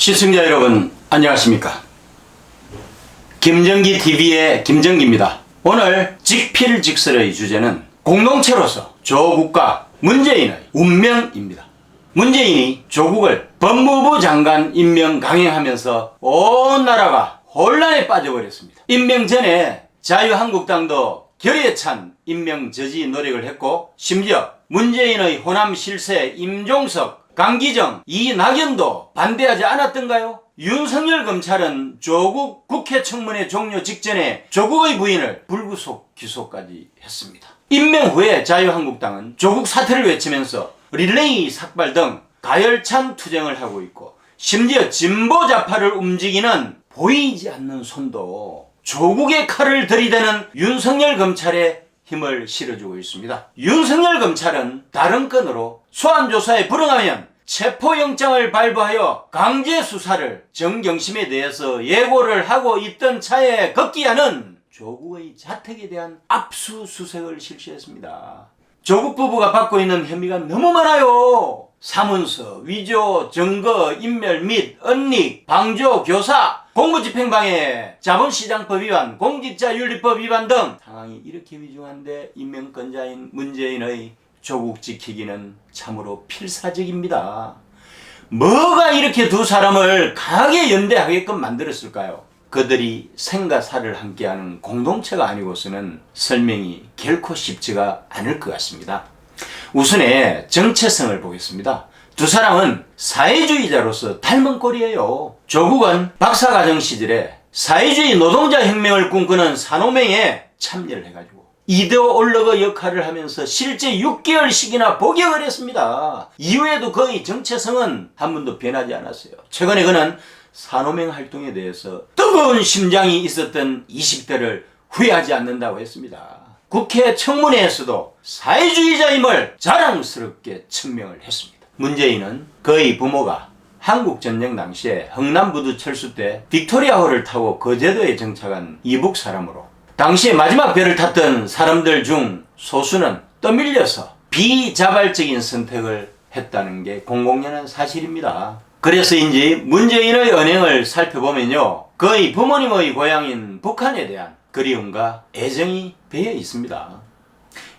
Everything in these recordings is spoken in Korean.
시청자 여러분 안녕하십니까. 김정기 TV의 김정기입니다. 오늘 직필직설의 주제는 공동체로서 조국과 문재인의 운명입니다. 문재인이 조국을 법무부 장관 임명 강행하면서 온 나라가 혼란에 빠져버렸습니다. 임명 전에 자유한국당도 결의에 찬 임명 저지 노력을 했고, 심지어 문재인의 호남 실세 임종석, 강기정, 이낙연도 반대하지 않았던가요? 윤석열 검찰은 조국 국회 청문회 종료 직전에 조국의 부인을 불구속 기소까지 했습니다. 임명 후에 자유한국당은 조국 사퇴를 외치면서 릴레이 삭발 등 가열찬 투쟁을 하고 있고, 심지어 진보좌파를 움직이는 보이지 않는 손도 조국의 칼을 들이대는 윤석열 검찰에 힘을 실어주고 있습니다. 윤석열 검찰은 다른 건으로 소환조사에 불응하면 체포영장을 발부하여 강제 수사를 정경심에 대해서 예고를 하고 있던 차에 급기야는 조국의 자택에 대한 압수수색을 실시했습니다. 조국 부부가 받고 있는 혐의가 너무 많아요. 사문서, 위조, 증거, 인멸 및 은닉, 방조, 교사, 공무집행방해, 자본시장법 위반, 공직자윤리법 위반 등 상황이 이렇게 위중한데 임명권자인 문재인의 조국 지키기는 참으로 필사적입니다. 뭐가 이렇게 두 사람을 강하게 연대하게끔 만들었을까요? 그들이 생과 사를 함께하는 공동체가 아니고서는 설명이 결코 쉽지가 않을 것 같습니다. 우선에 정체성을 보겠습니다. 두 사람은 사회주의자로서 닮은 꼴이에요. 조국은 박사과정 시절에 사회주의 노동자 혁명을 꿈꾸는 산호맹에 참여를 해가지고 이데올로그 역할을 하면서 실제 6개월씩이나 복역을 했습니다. 이후에도 그의 정체성은 한 번도 변하지 않았어요. 최근에 그는 산호맹 활동에 대해서 뜨거운 심장이 있었던 20대를 후회하지 않는다고 했습니다. 국회 청문회에서도 사회주의자임을 자랑스럽게 천명을 했습니다. 문재인은 그의 부모가 한국전쟁 당시에 흥남부두 철수 때 빅토리아호를 타고 거제도에 정착한 이북 사람으로, 당시에 마지막 배를 탔던 사람들 중 소수는 떠밀려서 비자발적인 선택을 했다는 게 공공연한 사실입니다. 그래서인지 문재인의 언행을 살펴보면요, 그의 부모님의 고향인 북한에 대한 그리움과 애정이 배어 있습니다.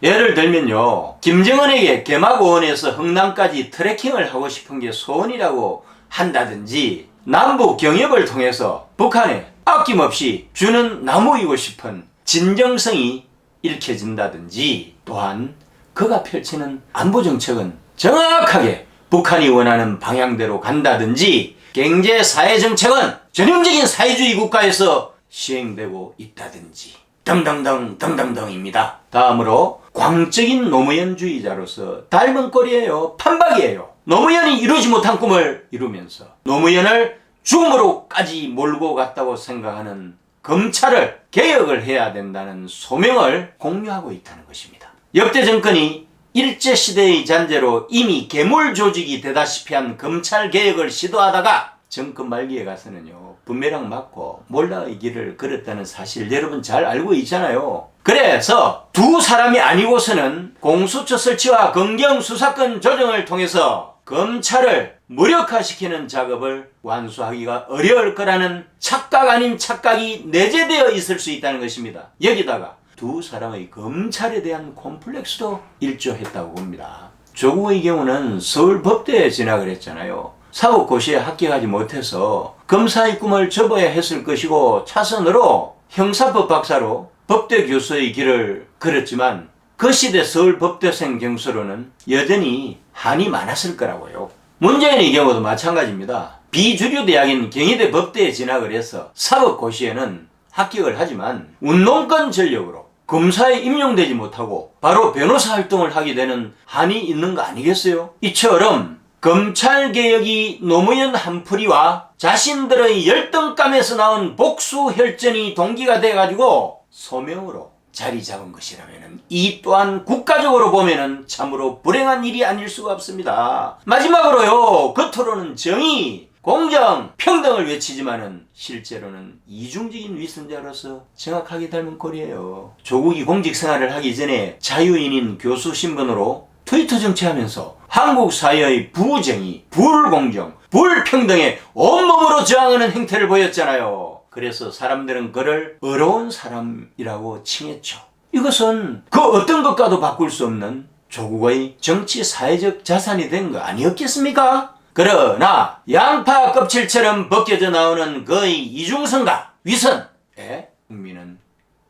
예를 들면요, 김정은에게 개마고원에서 흥남까지 트레킹을 하고 싶은 게 소원이라고 한다든지, 남북 경협을 통해서 북한에 아낌없이 주는 나무이고 싶은 진정성이 읽혀진다든지, 또한 그가 펼치는 안보정책은 정확하게 북한이 원하는 방향대로 간다든지, 경제사회정책은 전형적인 사회주의 국가에서 시행되고 있다든지 등등등입니다. 다음으로 광적인 노무현주의자로서 닮은 꼴이에요. 판박이에요. 노무현이 이루지 못한 꿈을 이루면서 노무현을 죽음으로까지 몰고 갔다고 생각하는 검찰을 개혁을 해야 된다는 소명을 공유하고 있다는 것입니다. 역대 정권이 일제시대의 잔재로 이미 괴물 조직이 되다시피 한 검찰 개혁을 시도하다가 정권 말기에 가서는요, 분매랑 맞고 몰라의 길을 걸었다는 사실 여러분 잘 알고 있잖아요. 그래서 두 사람이 아니고서는 공수처 설치와 검경 수사권 조정을 통해서 검찰을 무력화시키는 작업을 완수하기가 어려울 거라는 착각 아닌 착각이 내재되어 있을 수 있다는 것입니다. 여기다가 두 사람의 검찰에 대한 콤플렉스도 일조했다고 봅니다. 조국의 경우는 서울법대에 진학을 했잖아요. 사법고시에 합격하지 못해서 검사의 꿈을 접어야 했을 것이고, 차선으로 형사법 박사로 법대 교수의 길을 걸었지만 그 시대 서울법대생 경수로는 여전히 한이 많았을 거라고요. 문재인의 경우도 마찬가지입니다. 비주류 대학인 경희대 법대에 진학을 해서 사법고시에는 합격을 하지만 운동권 전력으로 검사에 임용되지 못하고 바로 변호사 활동을 하게 되는 한이 있는 거 아니겠어요? 이처럼 검찰개혁이 노무현 한풀이와 자신들의 열등감에서 나온 복수혈전이 동기가 돼가지고 소명으로 자리 잡은 것이라면 이 또한 국가적으로 보면 참으로 불행한 일이 아닐 수가 없습니다. 마지막으로요, 겉으로는 정의, 공정, 평등을 외치지만은 실제로는 이중적인 위선자로서 정확하게 닮은 꼴이에요. 조국이 공직생활을 하기 전에 자유인인 교수 신분으로 트위터 정치하면서 한국 사회의 부정의, 불공정, 불평등에 온몸으로 저항하는 행태를 보였잖아요. 그래서 사람들은 그를 어려운 사람이라고 칭했죠. 이것은 그 어떤 것과도 바꿀 수 없는 조국의 정치 사회적 자산이 된 거 아니었겠습니까? 그러나 양파 껍질처럼 벗겨져 나오는 그의 이중성과 위선에 국민은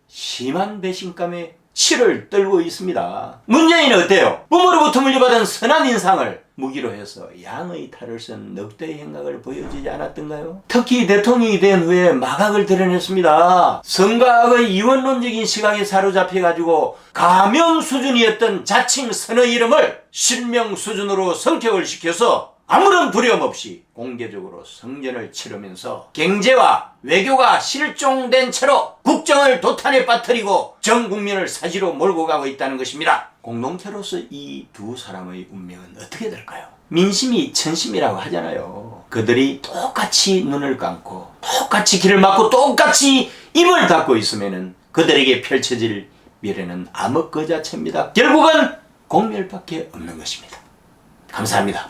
심한 배신감에 치를 떨고 있습니다. 문재인은 어때요? 부모로부터 물려받은 선한 인상을 무기로 해서 양의 탈을 쓴 늑대의 행각을 보여주지 않았던가요? 특히 대통령이 된 후에 마각을 드러냈습니다. 선과 악의 이원론적인 시각에 사로잡혀가지고 가명 수준이었던 자칭 선의 이름을 실명 수준으로 성격을 시켜서 아무런 두려움 없이 공개적으로 성전을 치르면서 경제와 외교가 실종된 채로 국정을 도탄에 빠뜨리고 전 국민을 사지로 몰고 가고 있다는 것입니다. 공동체로서 이 두 사람의 운명은 어떻게 될까요? 민심이 천심이라고 하잖아요. 그들이 똑같이 눈을 감고 똑같이 길을 막고 똑같이 입을 닫고 있으면은 그들에게 펼쳐질 미래는 암흑 그 자체입니다. 결국은 공멸밖에 없는 것입니다. 감사합니다.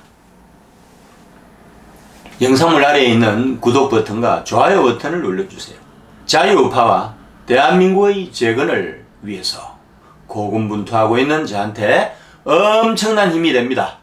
영상물 아래에 있는 구독 버튼과 좋아요 버튼을 눌러주세요. 자유우파와 대한민국의 재건을 위해서 고군분투하고 있는 저한테 엄청난 힘이 됩니다.